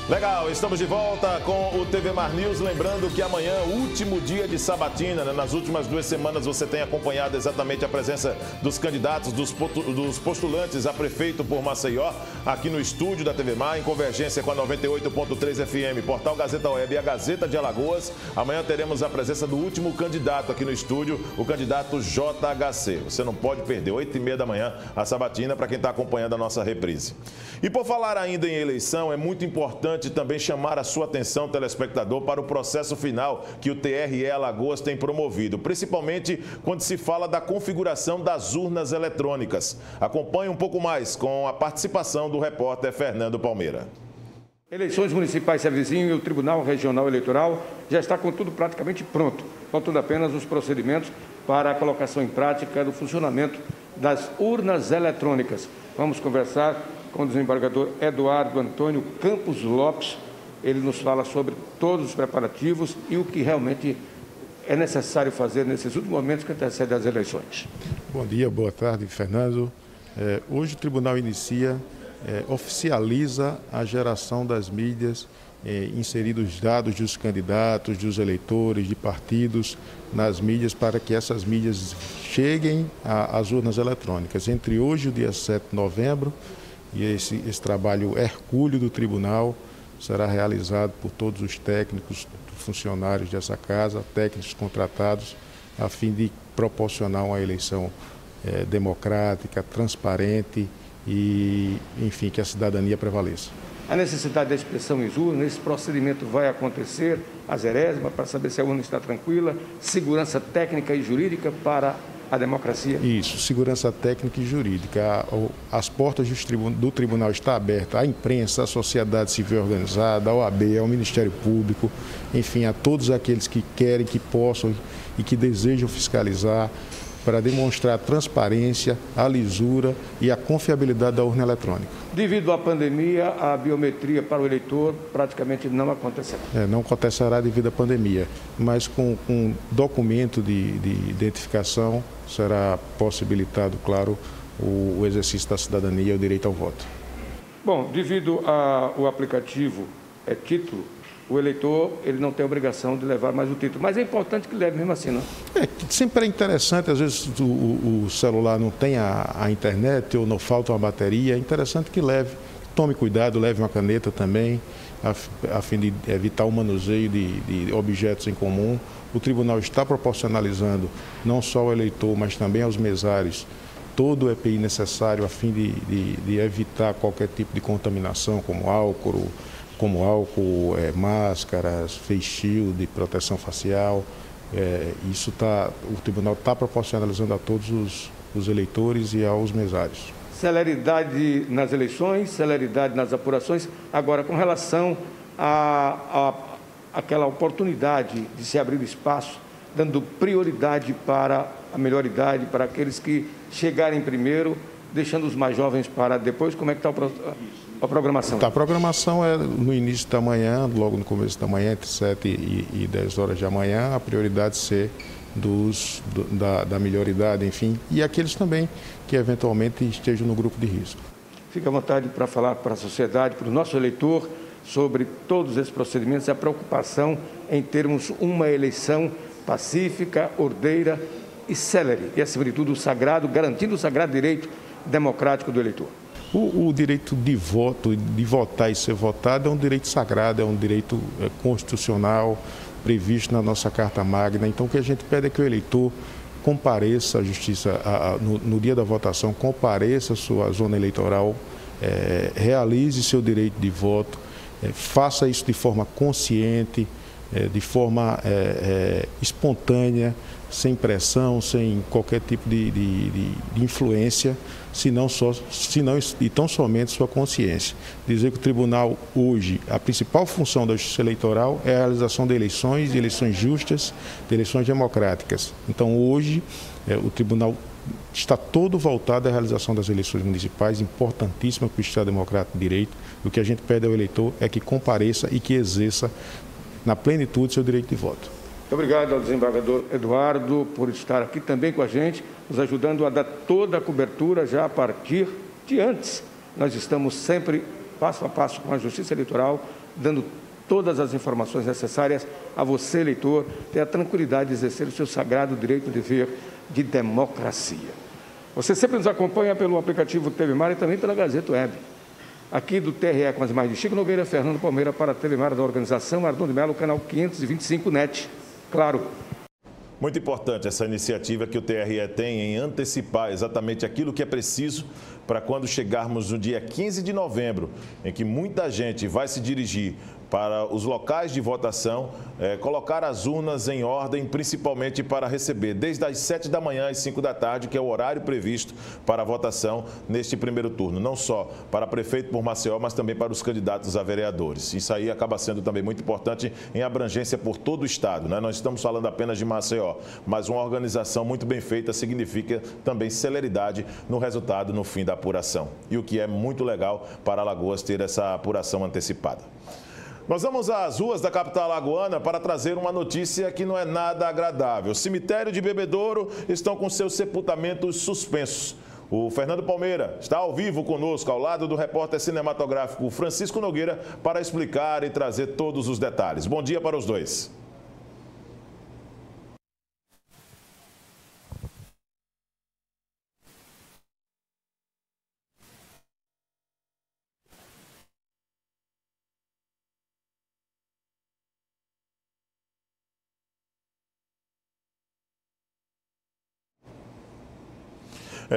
Legal, estamos de volta com o TV Mar News, lembrando que amanhã, último dia de sabatina, né? Nas últimas 2 semanas você tem acompanhado exatamente a presença dos candidatos, dos postulantes a prefeito por Maceió, aqui no estúdio da TV Mar, em convergência com a 98.3 FM, Portal Gazeta Web e a Gazeta de Alagoas. Amanhã teremos a presença do último candidato aqui no estúdio, o candidato JHC. Você não pode perder, 8h30 da manhã, a sabatina, para quem está acompanhando a nossa reprise. E por falar ainda em eleição, é muito importante também chamar a sua atenção, telespectador, para o processo final que o TRE Alagoas tem promovido, principalmente quando se fala da configuração das urnas eletrônicas. Acompanhe um pouco mais com a participação do repórter Fernando Palmeira. Eleições municipais se avizinham e o Tribunal Regional Eleitoral já está com tudo praticamente pronto, faltando apenas os procedimentos para a colocação em prática do funcionamento das urnas eletrônicas. Vamos conversar com o desembargador Eduardo Antônio Campos Lopes. Ele nos fala sobre todos os preparativos e o que realmente é necessário fazer nesses últimos momentos que antecedem as eleições. Bom dia, boa tarde, Fernando. Hoje o tribunal oficializa a geração das mídias, inserindo os dados dos candidatos, dos eleitores, de partidos nas mídias, para que essas mídias cheguem às urnas eletrônicas. Entre hoje e o dia 7 de novembro, e esse trabalho hercúleo do tribunal será realizado por todos os técnicos, funcionários dessa casa, técnicos contratados, a fim de proporcionar uma eleição democrática, transparente e, enfim, que a cidadania prevaleça. A necessidade da expressão em urna, esse procedimento vai acontecer, a zerésima, para saber se a urna está tranquila, segurança técnica e jurídica para a democracia. Isso, segurança técnica e jurídica. As portas do tribunal estão abertas à imprensa, à sociedade civil organizada, à OAB, ao Ministério Público, enfim, a todos aqueles que querem, que possam e que desejam fiscalizar, para demonstrar a transparência, a lisura e a confiabilidade da urna eletrônica. Devido à pandemia, a biometria para o eleitor praticamente não acontecerá. Não acontecerá devido à pandemia, mas com documento de identificação será possibilitado, claro, o exercício da cidadania e o direito ao voto. Bom, devido ao aplicativo título, o eleitor ele não tem obrigação de levar mais o título, mas é importante que leve mesmo assim, não? Sempre é interessante, às vezes o celular não tem a internet ou não falta uma bateria, é interessante que leve, tome cuidado, leve uma caneta também, a fim de evitar o manuseio de objetos em comum. O tribunal está proporcionalizando não só ao eleitor, mas também aos mesários, todo o EPI necessário a fim de evitar qualquer tipo de contaminação, como álcool, máscaras, face shield, proteção facial. O tribunal está proporcionalizando a todos os eleitores e aos mesários. Celeridade nas eleições, celeridade nas apurações. Agora, com relação àquela oportunidade de se abrir espaço, dando prioridade para a melhor idade, para aqueles que chegarem primeiro, deixando os mais jovens para depois, como é que está a programação? A programação é no início da manhã, logo no começo da manhã, entre 7 e 10 horas da manhã, a prioridade ser da melhor idade, enfim, e aqueles também que eventualmente estejam no grupo de risco. Fique à vontade para falar para a sociedade, para o nosso eleitor, sobre todos esses procedimentos e a preocupação em termos uma eleição pacífica, ordeira e célere, e acima de tudo sagrado, garantindo o sagrado direito democrático do eleitor. O direito de voto, de votar e ser votado, é um direito sagrado, é um direito constitucional, previsto na nossa Carta Magna. Então, o que a gente pede é que o eleitor compareça à justiça, no dia da votação, compareça à sua zona eleitoral, realize seu direito de voto, faça isso de forma consciente, de forma espontânea, sem pressão, sem qualquer tipo de influência, senão e tão somente sua consciência. Dizer que o tribunal hoje, a principal função da justiça eleitoral é a realização de eleições justas, de eleições democráticas. Então hoje o tribunal está todo voltado à realização das eleições municipais, importantíssima para o Estado Democrático de Direito. O que a gente pede ao eleitor é que compareça e que exerça na plenitude seu direito de voto. Muito obrigado ao desembargador Eduardo por estar aqui também com a gente, nos ajudando a dar toda a cobertura já a partir de antes. Nós estamos sempre passo a passo com a Justiça Eleitoral dando todas as informações necessárias a você, eleitor, ter a tranquilidade de exercer o seu sagrado direito de dever de democracia. Você sempre nos acompanha pelo aplicativo TV Mar e também pela Gazeta Web. Aqui do TRE com as imagens de Chico Nogueira, Fernando Palmeira para a TV Mar da organização Ardon de Melo, canal 525 NET. Claro. Muito importante essa iniciativa que o TRE tem em antecipar exatamente aquilo que é preciso para quando chegarmos no dia 15 de novembro, em que muita gente vai se dirigir para os locais de votação, colocar as urnas em ordem, principalmente para receber desde as 7 da manhã às 5 da tarde, que é o horário previsto para a votação neste primeiro turno, não só para prefeito por Maceió, mas também para os candidatos a vereadores. Isso aí acaba sendo também muito importante em abrangência por todo o estado, né? Nós estamos falando apenas de Maceió, mas uma organização muito bem feita significa também celeridade no resultado no fim da apuração. E o que é muito legal para Alagoas ter essa apuração antecipada. Nós vamos às ruas da capital alagoana para trazer uma notícia que não é nada agradável. O cemitério de Bebedouro estão com seus sepultamentos suspensos. O Fernando Palmeira está ao vivo conosco, ao lado do repórter cinematográfico Francisco Nogueira, para explicar e trazer todos os detalhes. Bom dia para os dois.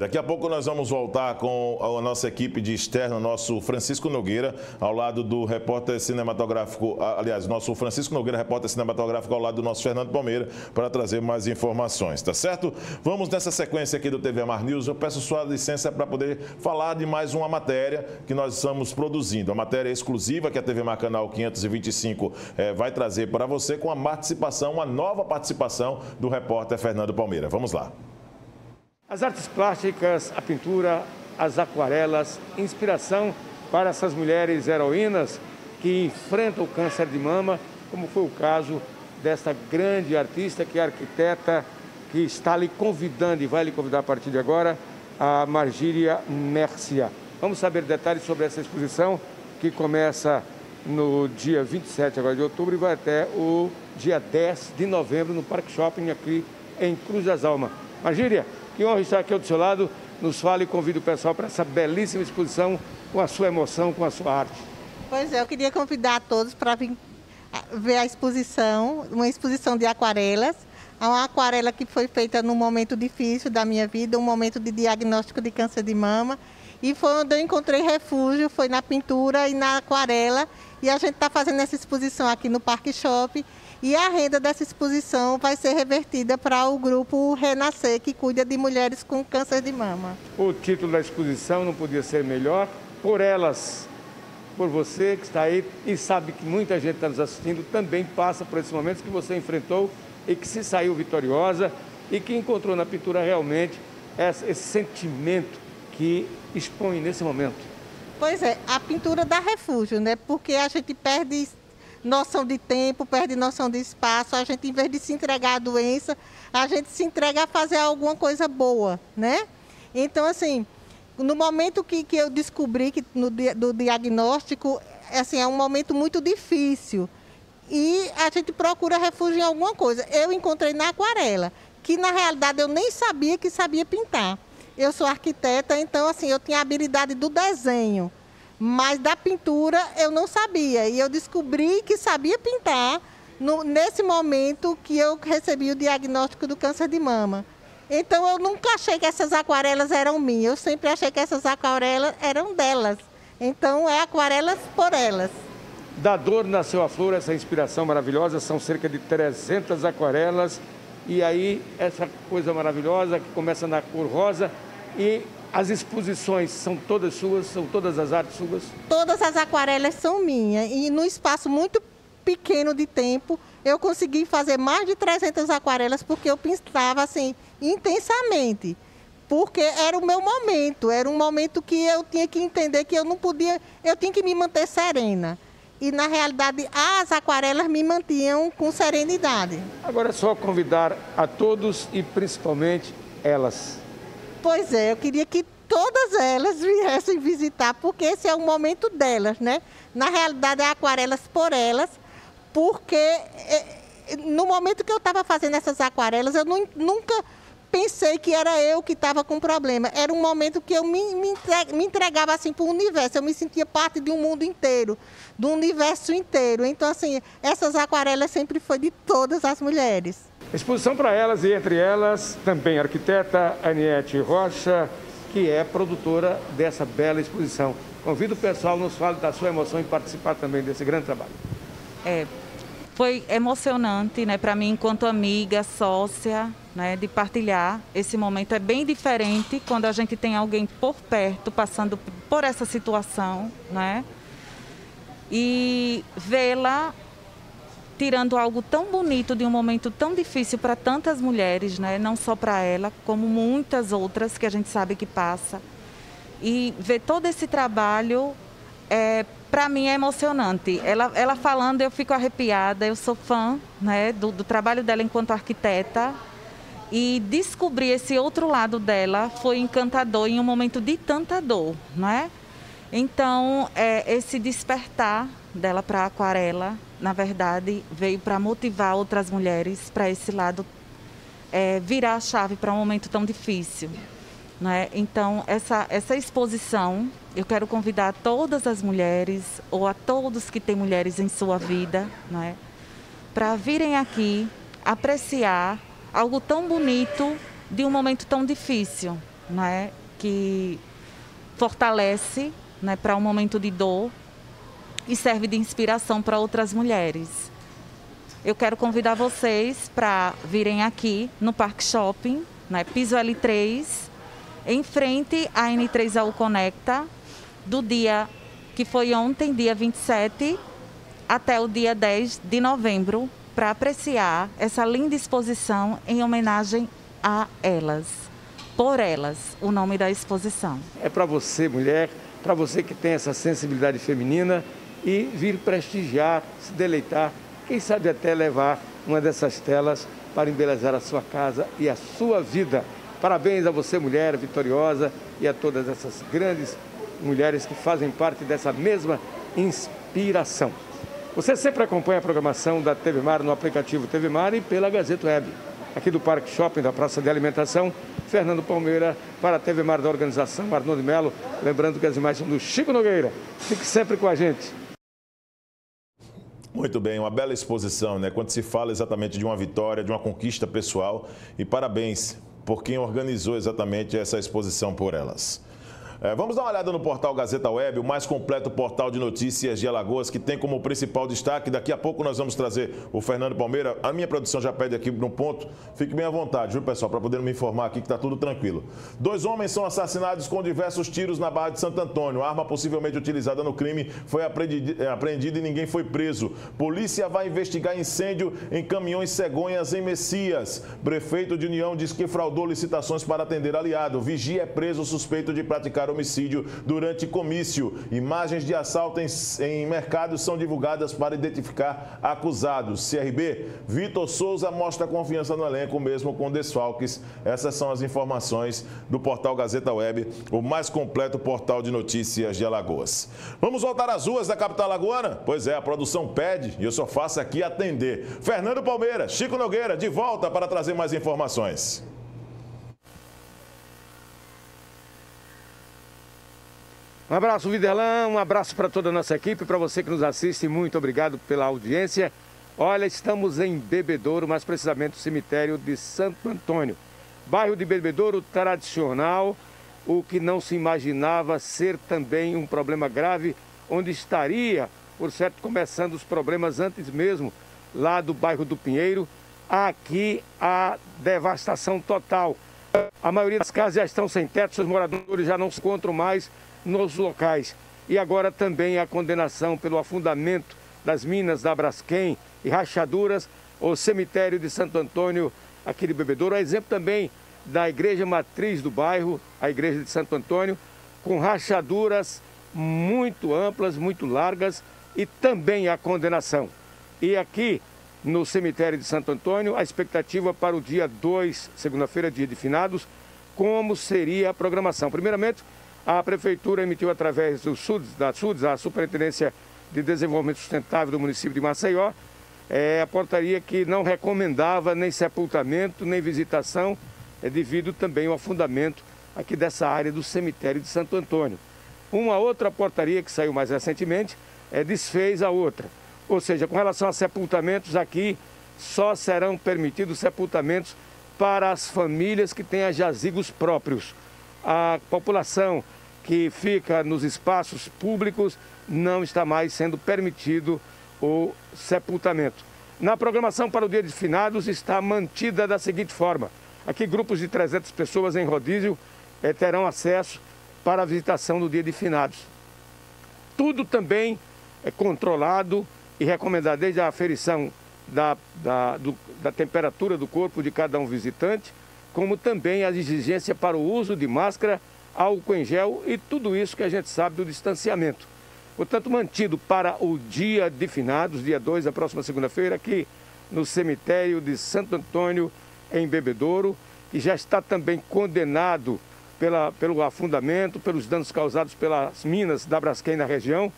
Daqui a pouco nós vamos voltar com a nossa equipe de externo, nosso Francisco Nogueira, ao lado do repórter cinematográfico, aliás, nosso Francisco Nogueira, repórter cinematográfico, ao lado do nosso Fernando Palmeira, para trazer mais informações, tá certo? Vamos nessa sequência aqui do TV Mar News. Eu peço sua licença para poder falar de mais uma matéria que nós estamos produzindo, a matéria exclusiva que a TV Mar Canal 525 vai trazer para você, com a participação, uma nova participação do repórter Fernando Palmeira. Vamos lá. As artes plásticas, a pintura, as aquarelas, inspiração para essas mulheres heroínas que enfrentam o câncer de mama, como foi o caso desta grande artista que é arquiteta, que está lhe convidando e vai lhe convidar a partir de agora, a Margíria Mércia. Vamos saber detalhes sobre essa exposição que começa no dia 27 agora de outubro e vai até o dia 10 de novembro no Parque Shopping aqui em Cruz das Almas. Margíria, que honra estar aqui ao seu lado. Nos fale e convide o pessoal para essa belíssima exposição com a sua emoção, com a sua arte. Pois é, eu queria convidar todos para vir ver a exposição, uma exposição de aquarelas. É uma aquarela que foi feita num momento difícil da minha vida, um momento de diagnóstico de câncer de mama. E foi onde eu encontrei refúgio, foi na pintura e na aquarela. E a gente está fazendo essa exposição aqui no Parque Shopping. E a renda dessa exposição vai ser revertida para o grupo Renascer, que cuida de mulheres com câncer de mama. O título da exposição não podia ser melhor, por elas, por você que está aí e sabe que muita gente está nos assistindo, também passa por esses momentos que você enfrentou e que se saiu vitoriosa e que encontrou na pintura realmente esse sentimento que expõe nesse momento. Pois é, a pintura dá refúgio, né? Porque a gente perde noção de tempo, perde noção de espaço, a gente, em vez de se entregar à doença, a gente se entrega a fazer alguma coisa boa, né? Então, assim, no momento que eu descobri que do diagnóstico, assim, é um momento muito difícil e a gente procura refúgio em alguma coisa. Eu encontrei na aquarela, que na realidade eu nem sabia que sabia pintar. Eu sou arquiteta, então, assim, eu tinha a habilidade do desenho. Mas da pintura eu não sabia, e eu descobri que sabia pintar nesse momento que eu recebi o diagnóstico do câncer de mama. Então eu nunca achei que essas aquarelas eram minhas, eu sempre achei que essas aquarelas eram delas. Então é aquarelas por elas. Da dor nasceu a flor, essa inspiração maravilhosa, são cerca de 300 aquarelas, e aí essa coisa maravilhosa que começa na cor rosa. E as exposições são todas suas, são todas as artes suas? Todas as aquarelas são minhas e no espaço muito pequeno de tempo eu consegui fazer mais de 300 aquarelas porque eu pintava assim intensamente, porque era o meu momento, era um momento que eu tinha que entender que eu não podia, eu tinha que me manter serena. E na realidade as aquarelas me mantinham com serenidade. Agora é só convidar a todos e principalmente elas. Pois é, eu queria que todas elas viessem visitar, porque esse é o momento delas, né? Na realidade, é aquarelas por elas, porque no momento que eu estava fazendo essas aquarelas, eu nunca pensei que era eu que estava com problema. Era um momento que eu me entregava assim para o universo, eu me sentia parte de um mundo inteiro, do universo inteiro. Então, assim, essas aquarelas sempre foi de todas as mulheres. Exposição para elas e entre elas também a arquiteta Aniette Rocha, que é produtora dessa bela exposição. Convido o pessoal, nos fale da sua emoção em participar também desse grande trabalho. Foi emocionante, né, para mim enquanto amiga, sócia, né, de partilhar esse momento. É bem diferente quando a gente tem alguém por perto passando por essa situação, né? E vê-la tirando algo tão bonito de um momento tão difícil para tantas mulheres, né? Não só para ela, como muitas outras que a gente sabe que passa. E ver todo esse trabalho, para mim é emocionante. Ela falando, eu fico arrepiada, eu sou fã, né, do trabalho dela enquanto arquiteta. E descobrir esse outro lado dela foi encantador em um momento de tanta dor, né? Então, esse despertar dela para a aquarela, na verdade, veio para motivar outras mulheres para esse lado, virar a chave para um momento tão difícil, né? Então, essa exposição, eu quero convidar todas as mulheres, ou a todos que têm mulheres em sua vida, né, para virem aqui apreciar algo tão bonito de um momento tão difícil, né, que fortalece, né, para um momento de dor e serve de inspiração para outras mulheres. Eu quero convidar vocês para virem aqui no Parque Shopping, né, piso L3, em frente à N3AU Conecta, do dia que foi ontem, dia 27, até o dia 10 de novembro, para apreciar essa linda exposição em homenagem a elas. Por elas, o nome da exposição. É para você, mulher, para você que tem essa sensibilidade feminina e vir prestigiar, se deleitar, quem sabe até levar uma dessas telas para embelezar a sua casa e a sua vida. Parabéns a você, mulher vitoriosa, e a todas essas grandes mulheres que fazem parte dessa mesma inspiração. Você sempre acompanha a programação da TV Mar no aplicativo TV Mar e pela Gazeta Web. Aqui do Parque Shopping, da Praça de Alimentação, Fernando Palmeira para a TV Mar da organização Arnoldo Melo. Lembrando que as imagens são do Chico Nogueira. Fique sempre com a gente. Muito bem, uma bela exposição, né? Quando se fala exatamente de uma vitória, de uma conquista pessoal. E parabéns por quem organizou exatamente essa exposição por elas. Vamos dar uma olhada no portal Gazeta Web, o mais completo portal de notícias de Alagoas, que tem como principal destaque. Daqui a pouco nós vamos trazer o Fernando Palmeira. A minha produção já pede aqui no ponto. Fique bem à vontade, viu, pessoal, para poder me informar aqui que está tudo tranquilo. 2 homens são assassinados com diversos tiros na Barra de Santo Antônio. A arma possivelmente utilizada no crime foi apreendida e ninguém foi preso. Polícia vai investigar incêndio em caminhões cegonhas em Messias. Prefeito de União diz que fraudou licitações para atender aliado. Vigia é preso suspeito de praticar homicídio durante comício. Imagens de assalto em mercados são divulgadas para identificar acusados. CRB, Vitor Souza mostra confiança no elenco mesmo com desfalques. Essas são as informações do portal Gazeta Web, o mais completo portal de notícias de Alagoas. Vamos voltar às ruas da capital alagoana? Pois é, a produção pede e eu só faço aqui atender. Fernando Palmeira, Chico Nogueira, de volta para trazer mais informações. Um abraço, Viderlan, um abraço para toda a nossa equipe, para você que nos assiste, muito obrigado pela audiência. Olha, estamos em Bebedouro, mais precisamente no cemitério de Santo Antônio. Bairro de Bebedouro tradicional, o que não se imaginava ser também um problema grave, onde estaria, por certo, começando os problemas antes mesmo, lá do bairro do Pinheiro, aqui a devastação total. A maioria das casas já estão sem teto, seus moradores já não se encontram mais nos locais. E agora também a condenação pelo afundamento das minas da Braskem e rachaduras, o cemitério de Santo Antônio, aqui de Bebedouro. É exemplo também da igreja matriz do bairro, a igreja de Santo Antônio, com rachaduras muito amplas, muito largas, e também a condenação. E aqui no cemitério de Santo Antônio, a expectativa para o dia 2, segunda-feira, dia de finados, como seria a programação. Primeiramente, a Prefeitura emitiu através da SUDES, a Superintendência de Desenvolvimento Sustentável do município de Maceió, a portaria que não recomendava nem sepultamento, nem visitação, devido também ao afundamento aqui dessa área do cemitério de Santo Antônio. Uma outra portaria que saiu mais recentemente desfez a outra. Ou seja, com relação a sepultamentos aqui, só serão permitidos sepultamentos para as famílias que tenham jazigos próprios. A população que fica nos espaços públicos não está mais sendo permitido o sepultamento. Na programação para o Dia de Finados está mantida da seguinte forma. Aqui grupos de 300 pessoas em rodízio terão acesso para a visitação no Dia de Finados. Tudo também é controlado e recomendado desde a aferição da temperatura do corpo de cada um visitante, como também a exigência para o uso de máscara, álcool em gel e tudo isso que a gente sabe do distanciamento. Portanto, mantido para o Dia de Finados, dia 2, a próxima segunda-feira, aqui no cemitério de Santo Antônio, em Bebedouro, que já está também condenado pelo afundamento, pelos danos causados pelas minas da Braskem na região.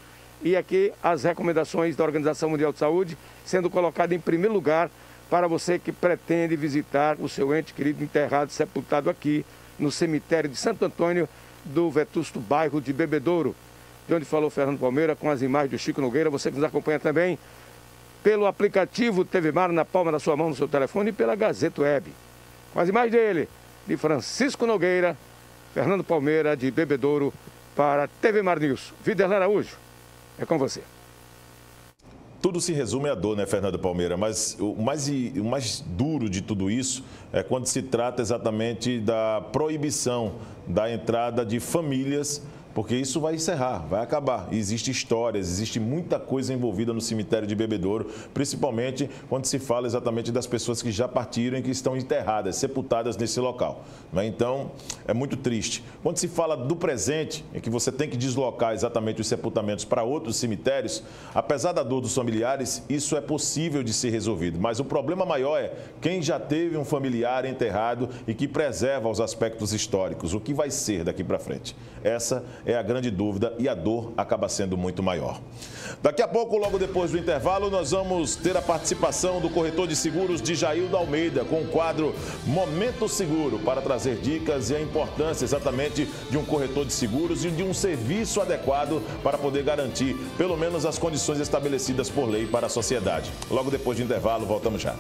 E aqui as recomendações da Organização Mundial de Saúde sendo colocadas em primeiro lugar para você que pretende visitar o seu ente querido enterrado, sepultado aqui no cemitério de Santo Antônio do vetusto bairro de Bebedouro, de onde falou Fernando Palmeira com as imagens do Chico Nogueira. Você que nos acompanha também pelo aplicativo TV Mar na palma da sua mão, no seu telefone, e pela Gazeta Web. Com as imagens dele, de Francisco Nogueira, Fernando Palmeira de Bebedouro para TV Mar News. Viderlan Araújo. É com você. Tudo se resume à dor, né, Fernando Palmeira? Mas o mais duro de tudo isso é quando se trata exatamente da proibição da entrada de famílias, porque isso vai encerrar, vai acabar. Existem histórias, existe muita coisa envolvida no cemitério de Bebedouro, principalmente quando se fala exatamente das pessoas que já partiram e que estão enterradas, sepultadas nesse local. Então, é muito triste. Quando se fala do presente, em que você tem que deslocar exatamente os sepultamentos para outros cemitérios, apesar da dor dos familiares, isso é possível de ser resolvido. Mas o problema maior é quem já teve um familiar enterrado e que preserva os aspectos históricos. O que vai ser daqui para frente? Essa é a grande dúvida e a dor acaba sendo muito maior. Daqui a pouco, logo depois do intervalo, nós vamos ter a participação do corretor de seguros de Jaildo Almeida com o quadro Momento Seguro, para trazer dicas e a importância exatamente de um corretor de seguros e de um serviço adequado para poder garantir pelo menos as condições estabelecidas por lei para a sociedade. Logo depois do intervalo, voltamos já.